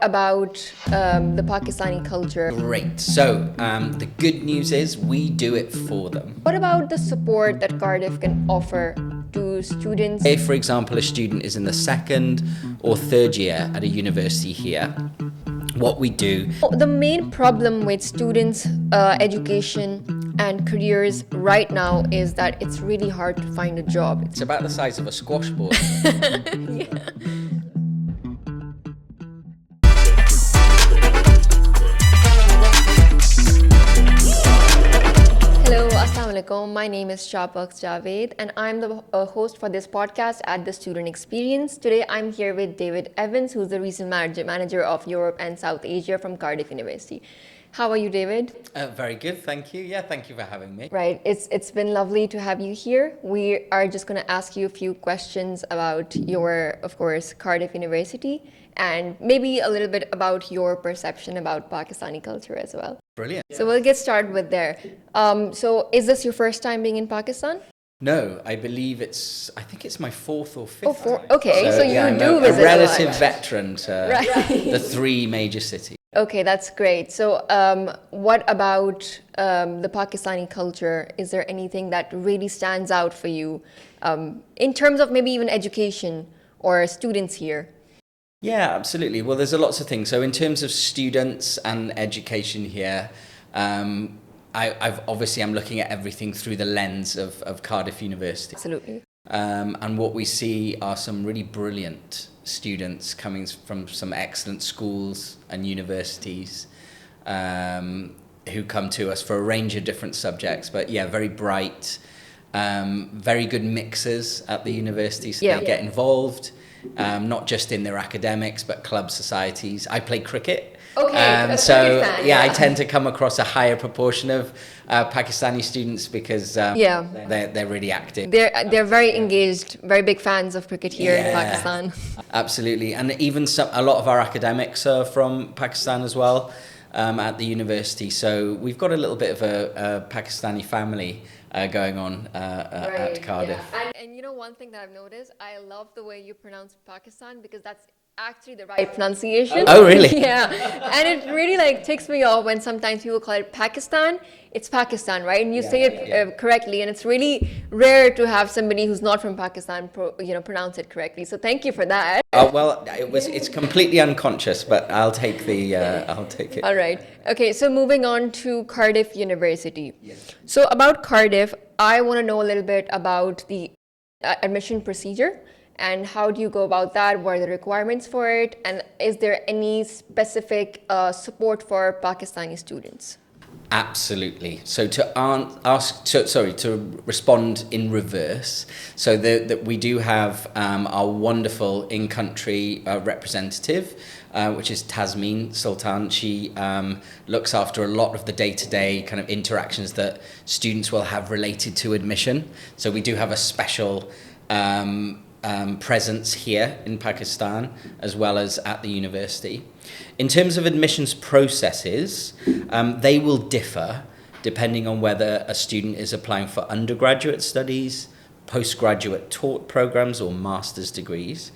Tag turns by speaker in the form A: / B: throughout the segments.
A: About the Pakistani culture.
B: Great. So the good news is we do it for them.
A: What about the support that Cardiff can offer to students?
B: If, for example, a student is in the second or third year at a university here, what we do...
A: The main problem with students' education and careers right now is that it's really hard to find a job.
B: It's about the size of a squash ball.
A: Yeah. Hello, Assalamu alaikum. My name is Shapaq Javed and I'm the host for this podcast at the Student Experience. Today I'm here with David Evans, who's the recent manager of Europe and South Asia from Cardiff University. How are you, David?
B: Very good, thank you. Yeah, thank you for having me.
A: Right, it's been lovely to have you here. We are just going to ask you a few questions about your, of course, Cardiff University, and maybe a little bit about your perception about Pakistani culture as well.
B: Brilliant.
A: So we'll get started with there. So is this your first time being in Pakistan?
B: No, I think it's my fourth or fifth time.
A: Okay, so you
B: I'm
A: do visit
B: a relative
A: a lot.
B: veteran to the three major cities.
A: Okay, that's great. So what about the Pakistani culture? Is there anything that really stands out for you in terms of maybe even education or students here?
B: Yeah, absolutely. Well, there's lots of things. So in terms of students and education here, I'm looking at everything through the lens of Cardiff University.
A: Absolutely.
B: And what we see are some really brilliant students coming from some excellent schools and universities who come to us for a range of different subjects. But yeah, very bright, very good mixers at the university. So they get involved, not just in their academics, but club societies. I play cricket.
A: Okay,
B: so
A: fan,
B: I tend to come across a higher proportion of Pakistani students because they're really active.
A: They're very engaged, very big fans of cricket here in Pakistan.
B: Absolutely, and even a lot of our academics are from Pakistan as well at the university. So we've got a little bit of a Pakistani family going on at Cardiff.
A: Yeah. And you know, one thing that I've noticed, I love the way you pronounce Pakistan because that's actually the right pronunciation.
B: Oh, really?
A: Yeah. And it really takes me off when sometimes people call it Pakistan. It's Pakistan, right? And you say it correctly, and it's really rare to have somebody who's not from Pakistan pronounce it correctly. So thank you for that.
B: It's completely unconscious, but I'll take it.
A: All right. Okay, so moving on to Cardiff University. Yes. So about Cardiff, I want to know a little bit about the admission procedure. And how do you go about that? What are the requirements for it? And is there any specific support for Pakistani students?
B: Absolutely. So to respond in reverse. So that we do have our wonderful in-country representative, which is Tasmeen Sultan. She looks after a lot of the day-to-day kind of interactions that students will have related to admission. So we do have a special presence here in Pakistan as well as at the university. In terms of admissions processes, they will differ depending on whether a student is applying for undergraduate studies, postgraduate taught programs or master's degrees,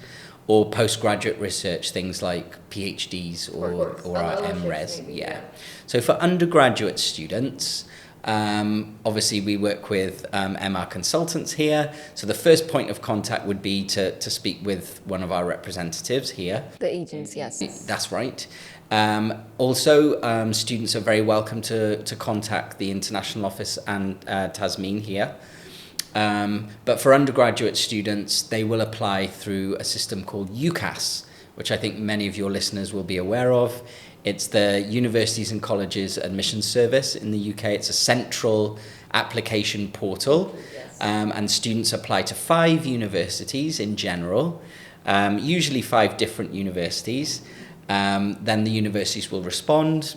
B: or postgraduate research, things like PhDs or our MRes. Yeah. So for undergraduate students, obviously we work with MR consultants here, so the first point of contact would be to speak with one of our representatives here.
A: The agents, yes.
B: That's right. Also, students are very welcome to contact the international office and Tasmeen here. But for undergraduate students, they will apply through a system called UCAS, which I think many of your listeners will be aware of. It's the Universities and Colleges Admission Service in the UK. It's a central application portal, and students apply to 5 universities in general, usually 5 different universities. Then the universities will respond,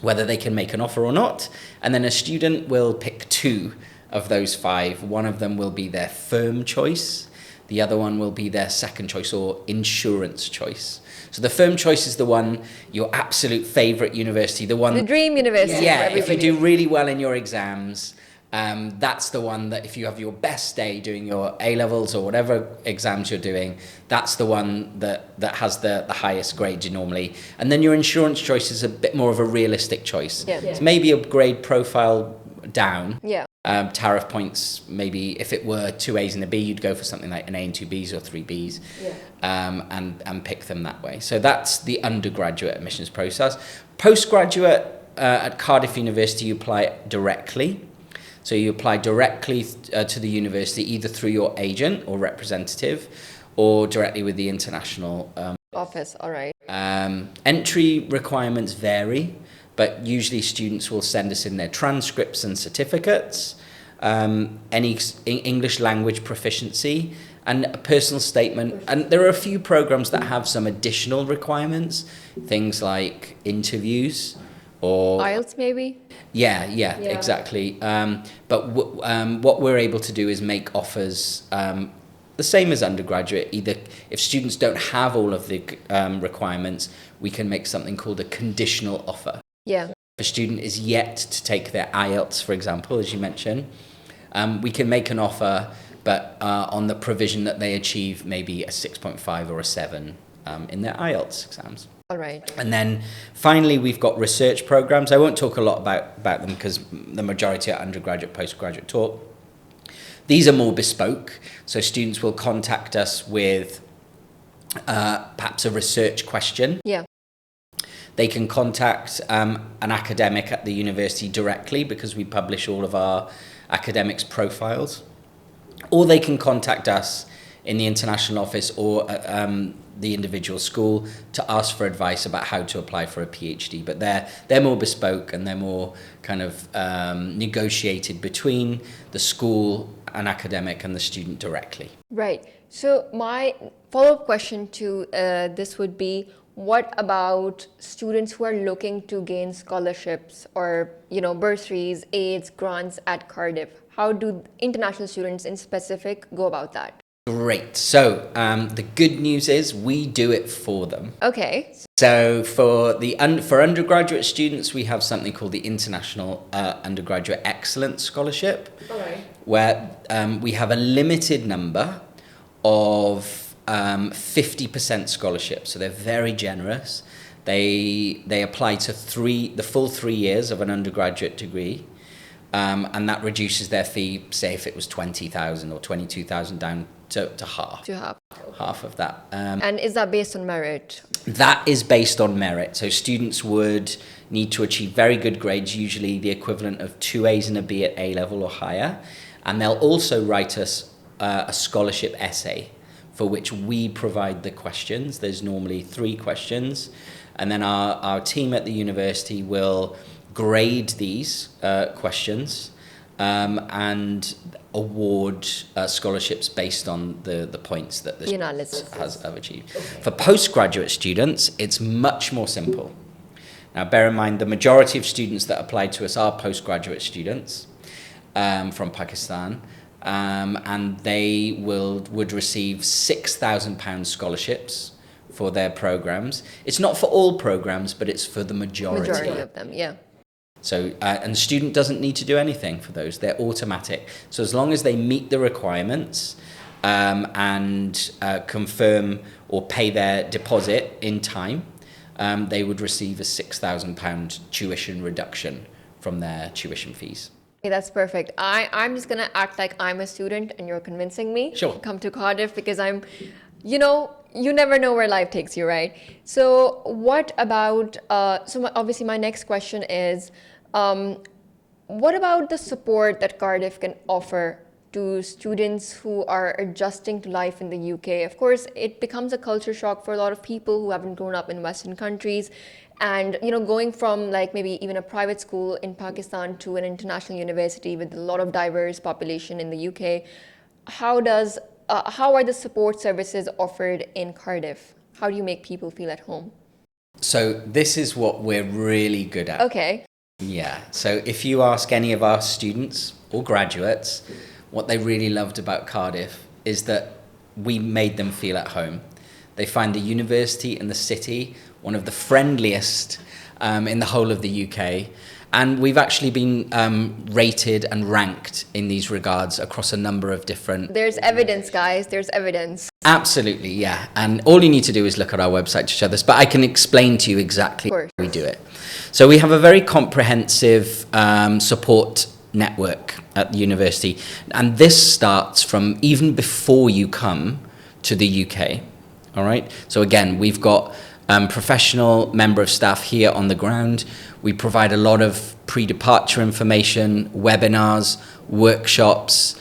B: whether they can make an offer or not, and then a student will pick 2 of those 5. One of them will be their firm choice, the other one will be their second choice or insurance choice. So the firm choice is the one, your absolute favourite university, the dream university. Yeah, if you do really well in your exams, That's the one that if you have your best day doing your A-levels or whatever exams you're doing, that's the one that has the highest grade normally. And then your insurance choice is a bit more of a realistic choice.
A: Yeah.
B: It's maybe a grade profile down.
A: Yeah.
B: Tariff points, maybe if it were 2 A's and a B, you'd go for something like an A and 2 B's or 3 B's, and pick them that way. So that's the undergraduate admissions process. Postgraduate at Cardiff University, you apply directly. So you apply directly to the university, either through your agent or representative, or directly with the international
A: office. All right.
B: Entry requirements vary, but usually students will send us in their transcripts and certificates, any English language proficiency, and a personal statement. And there are a few programs that have some additional requirements, things like interviews or
A: IELTS maybe?
B: Yeah, exactly. But what we're able to do is make offers the same as undergraduate. Either if students don't have all of the requirements, we can make something called a conditional offer.
A: Yeah.
B: If a student is yet to take their IELTS, for example, as you mentioned, we can make an offer, but on the provision that they achieve maybe a 6.5 or a 7 in their IELTS exams.
A: All right.
B: And then finally, we've got research programs. I won't talk a lot about them because the majority are undergraduate, postgraduate talk. These are more bespoke. So students will contact us with perhaps a research question.
A: Yeah.
B: They can contact an academic at the university directly because we publish all of our academics' profiles. Or they can contact us in the international office or the individual school to ask for advice about how to apply for a PhD. But they're more bespoke and they're more kind of negotiated between the school, an academic, and the student directly.
A: Right. So my follow-up question to this would be, what about students who are looking to gain scholarships or, bursaries, aids, grants at Cardiff? How do international students in specific go about that?
B: Great. So the good news is we do it for them.
A: Okay.
B: So for undergraduate students, we have something called the International Undergraduate Excellence Scholarship,
A: All right.
B: where we have a limited number of 50% scholarships. So they're very generous. They apply to the full 3 years of an undergraduate degree. And that reduces their fee, say if it was 20,000 or 22,000 down to half.
A: To have.
B: Half of that.
A: And is that based on merit?
B: That is based on merit. So students would need to achieve very good grades, usually the equivalent of 2 A's and a B at A level or higher. And they'll also write us a scholarship essay for which we provide the questions. There's normally 3 questions. And then our team at the university will grade these questions and award scholarships based on the points that the student has achieved. Okay. For postgraduate students, it's much more simple. Now, bear in mind, the majority of students that apply to us are postgraduate students from Pakistan, and they would receive £6,000 scholarships for their programs. It's not for all programs, but it's for the majority
A: of them, yeah.
B: So, and the student doesn't need to do anything for those. They're automatic. So as long as they meet the requirements and confirm or pay their deposit in time, they would receive a £6,000 tuition reduction from their tuition fees.
A: Okay, that's perfect. I'm just going to act like I'm a student and you're convincing me
B: to
A: come to Cardiff because I'm, you never know where life takes you, right? So what about, obviously my next question is, what about the support that Cardiff can offer to students who are adjusting to life in the UK? Of course, it becomes a culture shock for a lot of people who haven't grown up in Western countries. And, going from like maybe even a private school in Pakistan to an international university with a lot of diverse population in the UK, how are the support services offered in Cardiff? How do you make people feel at home?
B: So this is what we're really good at.
A: Okay.
B: Yeah. So if you ask any of our students or graduates, what they really loved about Cardiff is that we made them feel at home. They find the university and the city one of the friendliest in the whole of the UK. And we've actually been rated and ranked in these regards across a number of different...
A: There's evidence, guys. There's evidence.
B: Absolutely, yeah. And all you need to do is look at our website to show this, but I can explain to you exactly how we do it. So we have a very comprehensive support network at the university, and this starts from even before you come to the UK, all right? So again, we've got professional member of staff here on the ground. We provide a lot of pre-departure information, webinars, workshops.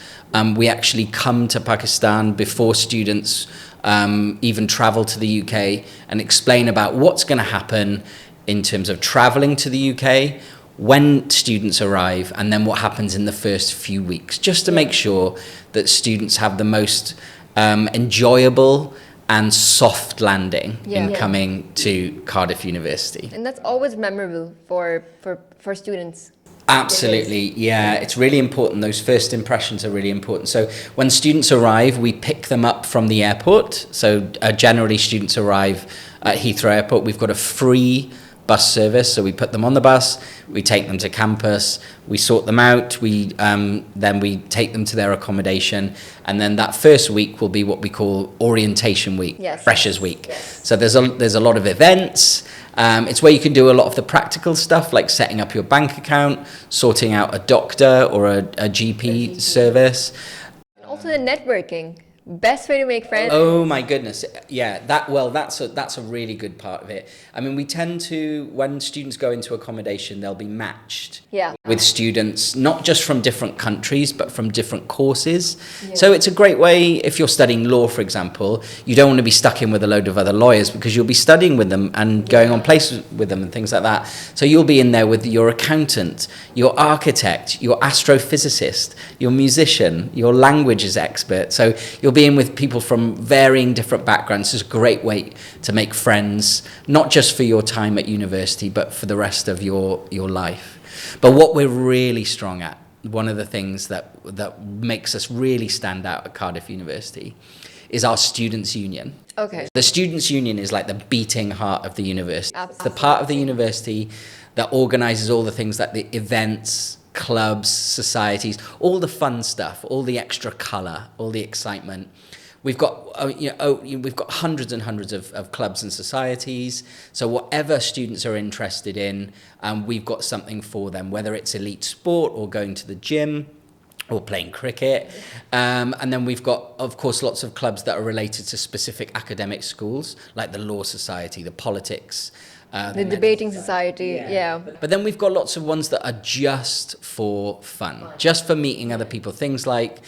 B: We actually come to Pakistan before students even travel to the UK and explain about what's going to happen in terms of traveling to the UK, when students arrive, and then what happens in the first few weeks, just to make sure that students have the most enjoyable and soft landing in coming to Cardiff University.
A: And that's always memorable for students.
B: Absolutely, yeah. It's really important. Those first impressions are really important. So when students arrive, we pick them up from the airport. So generally students arrive at Heathrow Airport. We've got a free bus service, so we put them on the bus, we take them to campus, we sort them out, then we take them to their accommodation, and then that first week will be what we call orientation week, freshers week. So there's a lot of events. It's where you can do a lot of the practical stuff, like setting up your bank account, sorting out a doctor or a GP service.
A: And also the networking. Best way to make friends.
B: Oh my goodness, yeah. That's a really good part of it. I mean, we tend to, when students go into accommodation, they'll be matched with students not just from different countries but from different courses. So it's a great way if you're studying law, for example. You don't want to be stuck in with a load of other lawyers because you'll be studying with them and going on places with them and things like that. So you'll be in there with your accountant, your architect, your astrophysicist, your musician, your languages expert. So you'll be in with people from varying different backgrounds. It's a great way to make friends, not just for your time at university, but for the rest of your life. But what we're really strong at, one of the things that makes us really stand out at Cardiff University, is our Students' Union.
A: Okay.
B: The Students' Union is like the beating heart of the university.
A: Absolutely.
B: It's the part of the university that organises all the things like the events, clubs, societies, all the fun stuff, all the extra colour, all the excitement. We've got we've got hundreds and hundreds of clubs and societies. So whatever students are interested in, we've got something for them, whether it's elite sport or going to the gym or playing cricket. And then we've got, of course, lots of clubs that are related to specific academic schools, like the Law Society, the Politics,
A: the Debating Society,
B: But then we've got lots of ones that are just for fun, just for meeting other people. Things like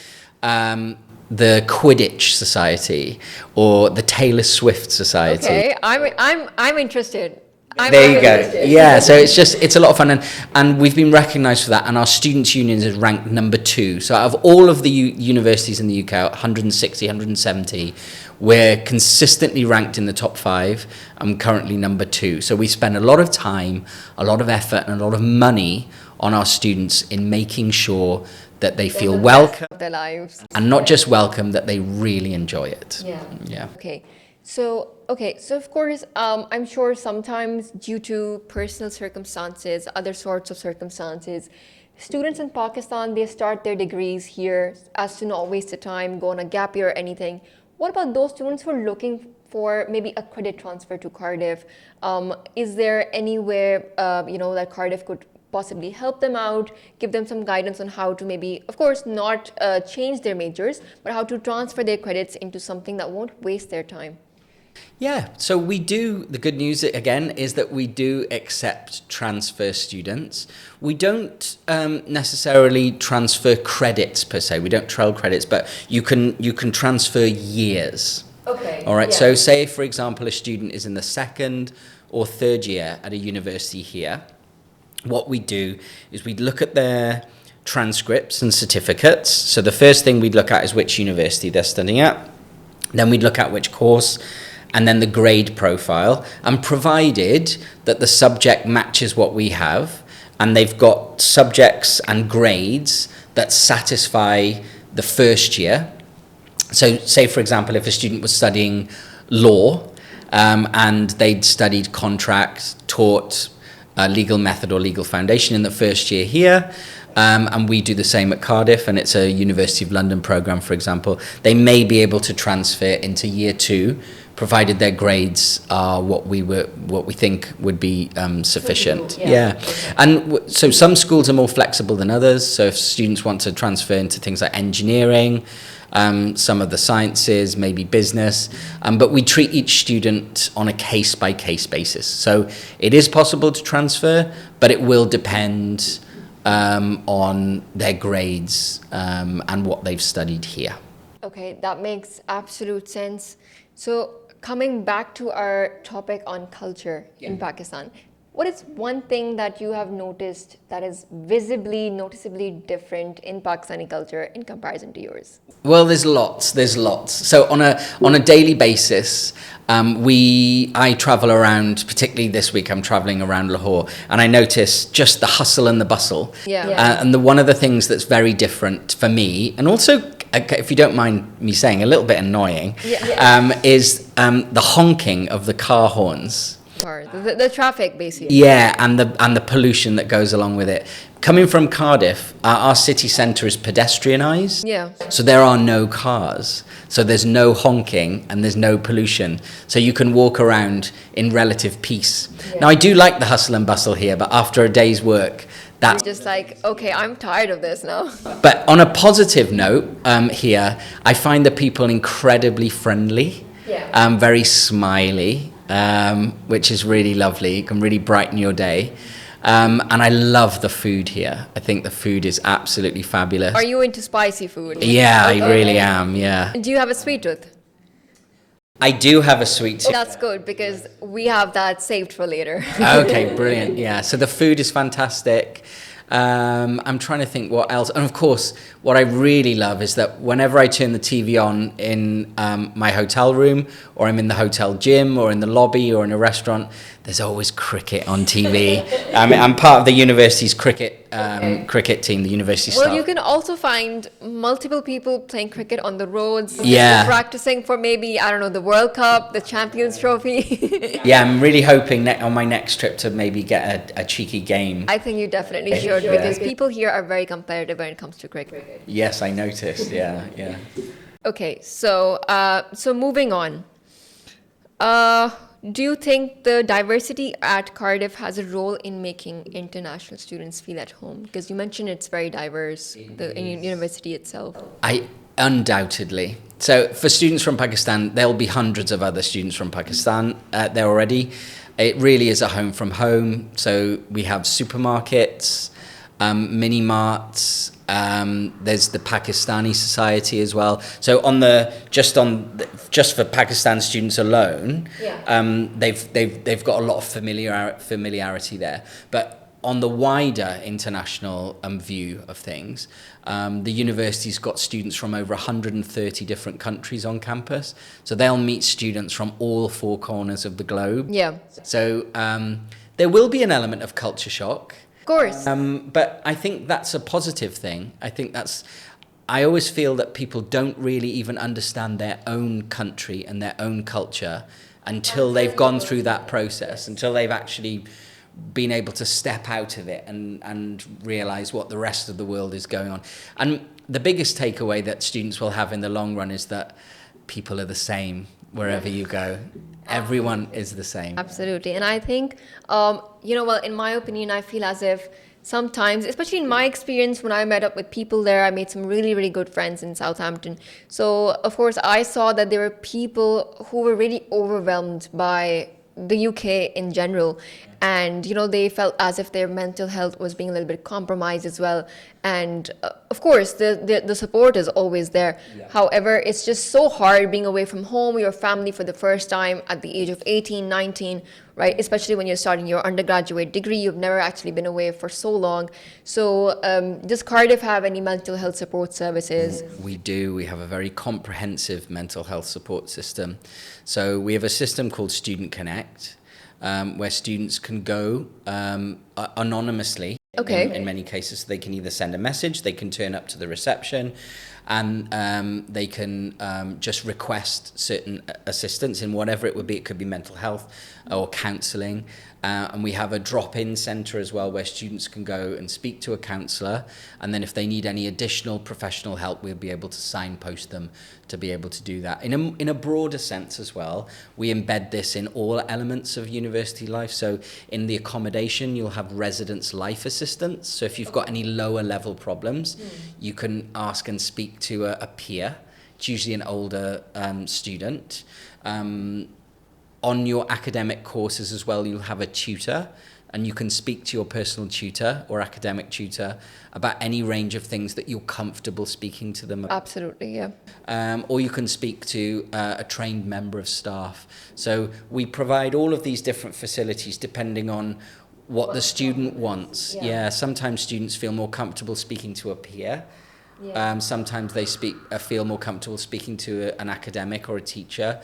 B: the Quidditch Society or the Taylor Swift Society.
A: Okay, I'm interested.
B: There you go. Yeah, so it's a lot of fun, and we've been recognised for that. And our Students' Union is ranked number 2. So out of all of the universities in the UK, 160, 170, we're consistently ranked in the top 5. I'm currently number 2. So we spend a lot of time, a lot of effort, and a lot of money on our students in making sure that they feel welcome
A: of their lives,
B: and not just welcome, that they really enjoy it. Yeah.
A: Okay. So of course, I'm sure sometimes due to personal circumstances, other sorts of circumstances, students in Pakistan, they start their degrees here as to not waste the time, go on a gap year or anything. What about those students who are looking for maybe a credit transfer to Cardiff? Is there anywhere, that Cardiff could possibly help them out, give them some guidance on how to maybe, of course, not change their majors, but how to transfer their credits into something that won't waste their time?
B: Yeah, so we do. The good news, again, is that we do accept transfer students. We don't necessarily transfer credits per se. We don't trail credits, but you can transfer years.
A: Okay.
B: All right, so say, for example, a student is in the 2nd or 3rd year at a university here. What we do is we look at their transcripts and certificates. So the first thing we'd look at is which university they're studying at. Then we'd look at which course, and then the grade profile. And provided that the subject matches what we have, and they've got subjects and grades that satisfy the first year. So say, for example, if a student was studying law, and they'd studied contract, tort, legal method or legal foundation in the first year here. And we do the same at Cardiff, and it's a University of London program, for example. They may be able to transfer into year 2, provided their grades are what we think would be sufficient. Yeah. And so some schools are more flexible than others. So if students want to transfer into things like engineering, some of the sciences, maybe business, but we treat each student on a case-by-case basis. So it is possible to transfer, but it will depend on their grades and what they've studied here.
A: Okay, that makes absolute sense. So coming back to our topic on culture in Pakistan, what is one thing that you have noticed that is visibly, noticeably different in Pakistani culture in comparison to yours?
B: Well, there's lots. So on a daily basis, I travel around, particularly this week I'm traveling around Lahore, and I notice just the hustle and the bustle. And one of the things that's very different for me, and also, if you don't mind me saying, a little bit annoying, is the honking of the car horns.
A: The traffic, basically.
B: Yeah, and the pollution that goes along with it. Coming from Cardiff, our city centre is pedestrianised.
A: Yeah.
B: So there are no cars. So there's no honking and there's no pollution. So you can walk around in relative peace. Yeah. Now, I do like the hustle and bustle here, but after a day's work,
A: that's just like, okay, I'm tired of this now.
B: But on a positive note, here, I find the people incredibly friendly, very smiley. Which is really lovely. It can really brighten your day. And I love the food here. I think the food is absolutely fabulous.
A: Are you into spicy food?
B: Yeah, I really am, yeah.
A: Do you have a sweet tooth?
B: I do have a sweet tooth.
A: That's good, because we have that saved for later.
B: Okay, brilliant, yeah. So the food is fantastic. I'm trying to think what else. And of course, what I really love is that whenever I turn the TV on in my hotel room, or I'm in the hotel gym, or in the lobby, or in a restaurant, there's always cricket on TV. I'm part of the university's cricket team, the university staff.
A: Well, you can also find multiple people playing cricket on the roads. Practicing for maybe, I don't know, the World Cup, the Champions Trophy.
B: Yeah, I'm really hoping on my next trip to maybe get a cheeky game.
A: I think you definitely should, because people here are very competitive when it comes to cricket.
B: Yes, I noticed. Yeah.
A: Okay, so moving on. Do you think the diversity at Cardiff has a role in making international students feel at home? Because you mentioned it's very diverse, the university itself.
B: Undoubtedly. So for students from Pakistan, there'll be hundreds of other students from Pakistan there already. It really is a home from home. So we have supermarkets, mini marts. There's the Pakistani society as well. So just for Pakistan students alone, they've got a lot of familiarity there. But on the wider international view of things, the university's got students from over 130 different countries on campus. So they'll meet students from all 4 corners of the globe.
A: Yeah.
B: So there will be an element of culture shock.
A: Course.
B: But I think that's a positive thing. I always feel that people don't really even understand their own country and their own culture until they've gone through that process, until they've actually been able to step out of it and realize what the rest of the world is going on. And the biggest takeaway that students will have in the long run is that people are the same wherever you go. Everyone is the same.
A: Absolutely. And I think, in my opinion, I feel as if sometimes, especially in my experience, when I met up with people there, I made some really, really good friends in Southampton. So, of course, I saw that there were people who were really overwhelmed by the UK in general. And, they felt as if their mental health was being a little bit compromised as well. And, of course, the support is always there. Yeah. However, it's just so hard being away from home, your family for the first time at the age of 18, 19, right? Especially when you're starting your undergraduate degree. You've never actually been away for so long. So does Cardiff have any mental health support services?
B: We do. We have a very comprehensive mental health support system. So we have a system called Student Connect, where students can go anonymously.
A: Okay.
B: In many cases, they can either send a message, they can turn up to the reception, and they can just request certain assistance in whatever it would be. It could be mental health or counselling. And we have a drop-in centre as well where students can go and speak to a counsellor, and then if they need any additional professional help, we'll be able to signpost them to be able to do that. In a broader sense as well, we embed this in all elements of university life. So in the accommodation, you'll have residence life assistants. So if you've got any lower level problems, you can ask and speak to a peer. It's usually an older student. On your academic courses as well, you'll have a tutor, and you can speak to your personal tutor or academic tutor about any range of things that you're comfortable speaking to them about.
A: Absolutely, yeah.
B: Or you can speak to a trained member of staff. So we provide all of these different facilities depending on what the student wants. Yeah, sometimes students feel more comfortable speaking to a peer. Sometimes they feel more comfortable speaking to an academic or a teacher.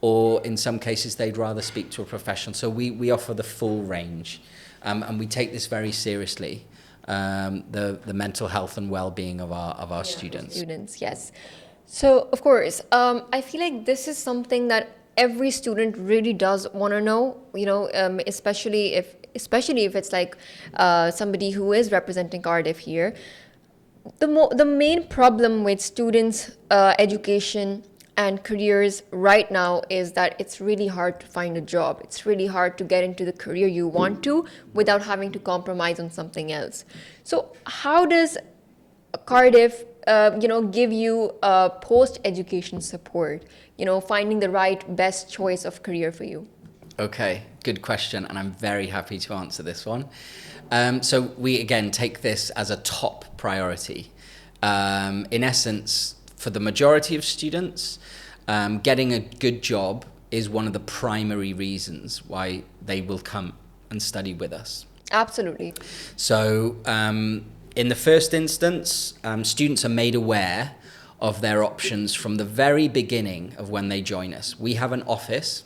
B: Or in some cases, they'd rather speak to a professional. So we offer the full range, and we take this very seriously, the mental health and well-being of our students.
A: Students, yes. So, of course, I feel like this is something that every student really does want to know, especially if it's like somebody who is representing Cardiff here. The main problem with students' education and careers right now is that it's really hard to find a job. It's really hard to get into the career you want to without having to compromise on something else. So how does Cardiff, give you post-education support, finding the right best choice of career for you?
B: Okay, good question, and I'm very happy to answer this one. So we, again, take this as a top priority. In essence, for the majority of students, getting a good job is one of the primary reasons why they will come and study with us.
A: Absolutely.
B: So in the first instance, students are made aware of their options from the very beginning of when they join us. We have an office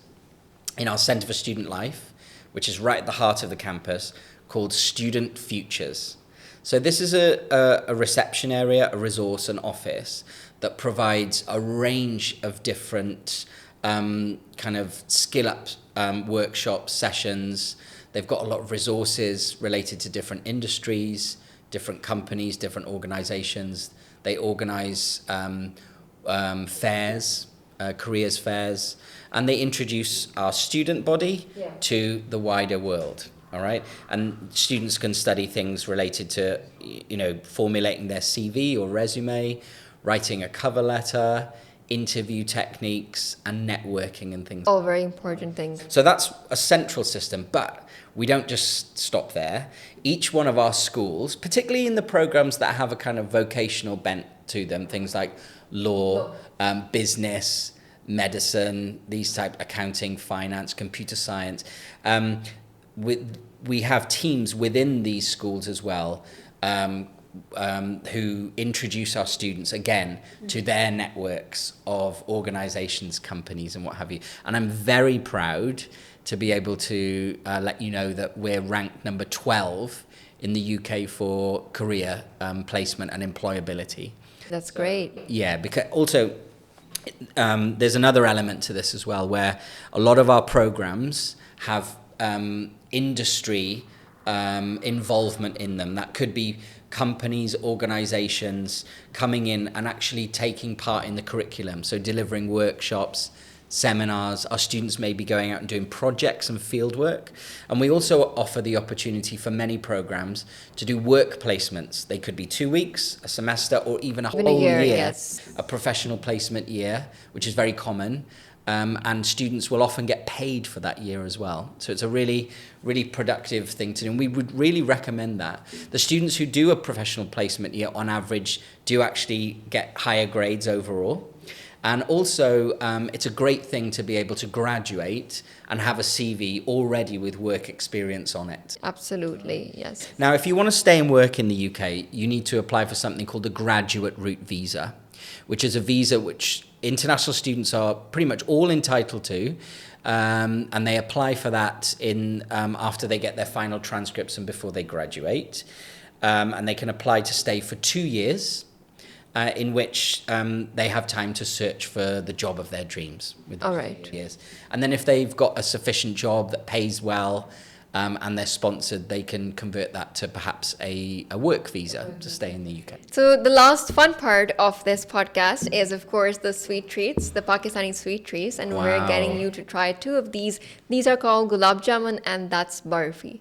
B: in our Centre for Student Life, which is right at the heart of the campus, called Student Futures. So this is a reception area, a resource, an office that provides a range of different kind of skill-up workshops, sessions. They've got a lot of resources related to different industries, different companies, different organizations. They organize fairs, careers fairs, and they introduce our student body to the wider world. All right, and students can study things related to, formulating their CV or resume, writing a cover letter, interview techniques, and networking and things.
A: All very important things.
B: So that's a central system, but we don't just stop there. Each one of our schools, particularly in the programs that have a kind of vocational bent to them, things like law, business, medicine, these type, accounting, finance, computer science, we have teams within these schools as well, who introduce our students again to their networks of organizations, companies, and what have you. And I'm very proud to be able to let you know that we're ranked number 12 in the UK for career placement and employability.
A: That's great.
B: Yeah, because also there's another element to this as well, where a lot of our programs have industry involvement in them. That could be companies, organizations coming in and actually taking part in the curriculum. So delivering workshops, seminars. Our students may be going out and doing projects and field work. And we also offer the opportunity for many programs to do work placements. They could be 2 weeks, a semester, or even a whole year,
A: yes.
B: A professional placement year, which is very common. And students will often get paid for that year as well. So it's a really, really productive thing to do. And we would really recommend that. The students who do a professional placement year, on average, do actually get higher grades overall. And also, it's a great thing to be able to graduate and have a CV already with work experience on it.
A: Absolutely, yes.
B: Now, if you want to stay and work in the UK, you need to apply for something called the Graduate Route Visa, which is a visa which international students are pretty much all entitled to, and they apply for that after they get their final transcripts and before they graduate. And they can apply to stay for 2 years. in which they have time to search for the job of their dreams.
A: All right.
B: Years. And then if they've got a sufficient job that pays well and they're sponsored, they can convert that to perhaps a work visa to stay in the UK.
A: So the last fun part of this podcast is, of course, the sweet treats, the Pakistani sweet treats, and we're
B: Wow.
A: getting you to try two of these. These are called gulab jamun, and that's barfi.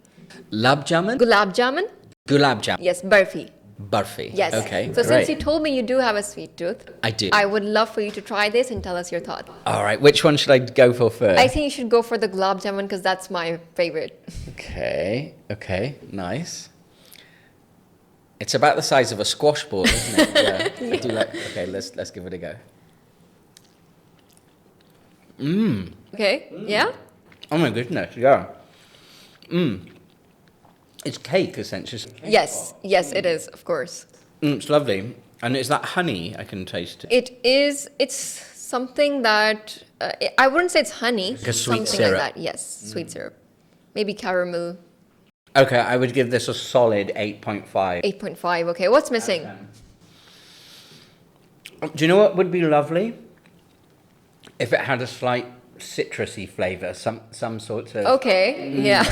B: Lab jamun?
A: Gulab jamun?
B: Gulab jamun.
A: Yes, barfi.
B: Barfi.
A: Yes.
B: Okay,
A: So
B: great.
A: since you told me you do have a sweet tooth,
B: I do.
A: I would love for you to try this and tell us your thoughts.
B: All right, which one should I go for first?
A: I think you should go for the gulab jamun because that's my favorite.
B: Okay, nice. It's about the size of a squash ball, isn't it? Yeah. I do like. Okay, let's give it a go.
A: Okay? Yeah?
B: Oh my goodness, yeah. It's cake essentially.
A: Yes, it is, of course.
B: It's lovely, and it's that honey I can taste.
A: It's something that, I wouldn't say it's honey.
B: Like a sweet
A: something
B: syrup.
A: like that, yes, sweet syrup. Maybe caramel,
B: Okay, I would give this a solid 8.5.
A: 8.5. Okay, what's missing?
B: Do you know what would be lovely? If it had a slight citrusy flavour, some sort of
A: Okay, yeah.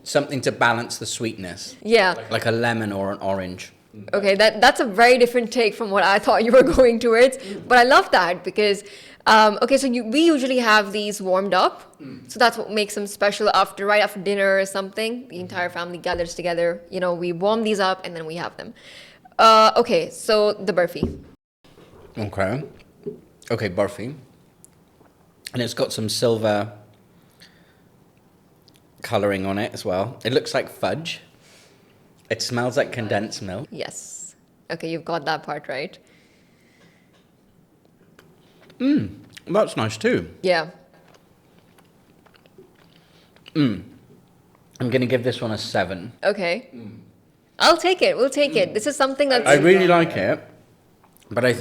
B: something to balance the sweetness,
A: Yeah.
B: like a lemon or an orange.
A: Okay, that's a very different take from what I thought you were going towards. But I love that because, okay, so we usually have these warmed up. So that's what makes them special right after dinner or something. The entire family gathers together. You know, we warm these up and then we have them. Okay, so the barfi.
B: Okay, barfi. And it's got some silver colouring on it as well. It looks like fudge. It smells like condensed milk.
A: Yes. Okay, you've got that part right.
B: That's nice too.
A: Yeah.
B: I'm going to give this one a 7.
A: Okay. I'll take it. We'll take it. This is something that's...
B: I really like it, but I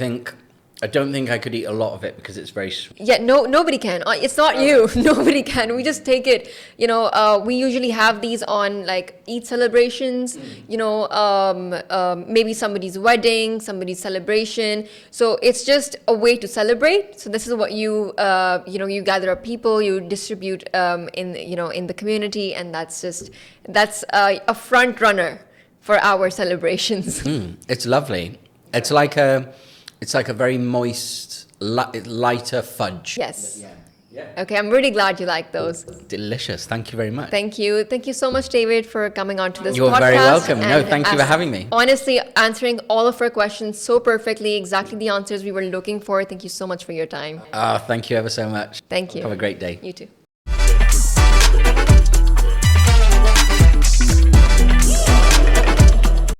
B: don't think I could eat a lot of it because it's very sweet.
A: Yeah, nobody can. It's not you. Nobody can. We just take it. You know, we usually have these on like Eid celebrations. You know, maybe somebody's wedding, somebody's celebration. So it's just a way to celebrate. So this is what you you gather up people, you distribute in the community, and that's a front runner for our celebrations.
B: It's lovely. It's like a very moist, lighter fudge.
A: Yes. Okay, I'm really glad you like those.
B: Delicious. Thank you very much.
A: Thank you. Thank you so much, David, for coming on to this
B: You're
A: podcast.
B: very welcome. No,
A: and
B: thank you for having me.
A: Honestly, answering all of our questions so perfectly, exactly the answers we were looking for. Thank you so much for your time.
B: Thank you ever so much.
A: Thank you.
B: Have a great day.
A: You too.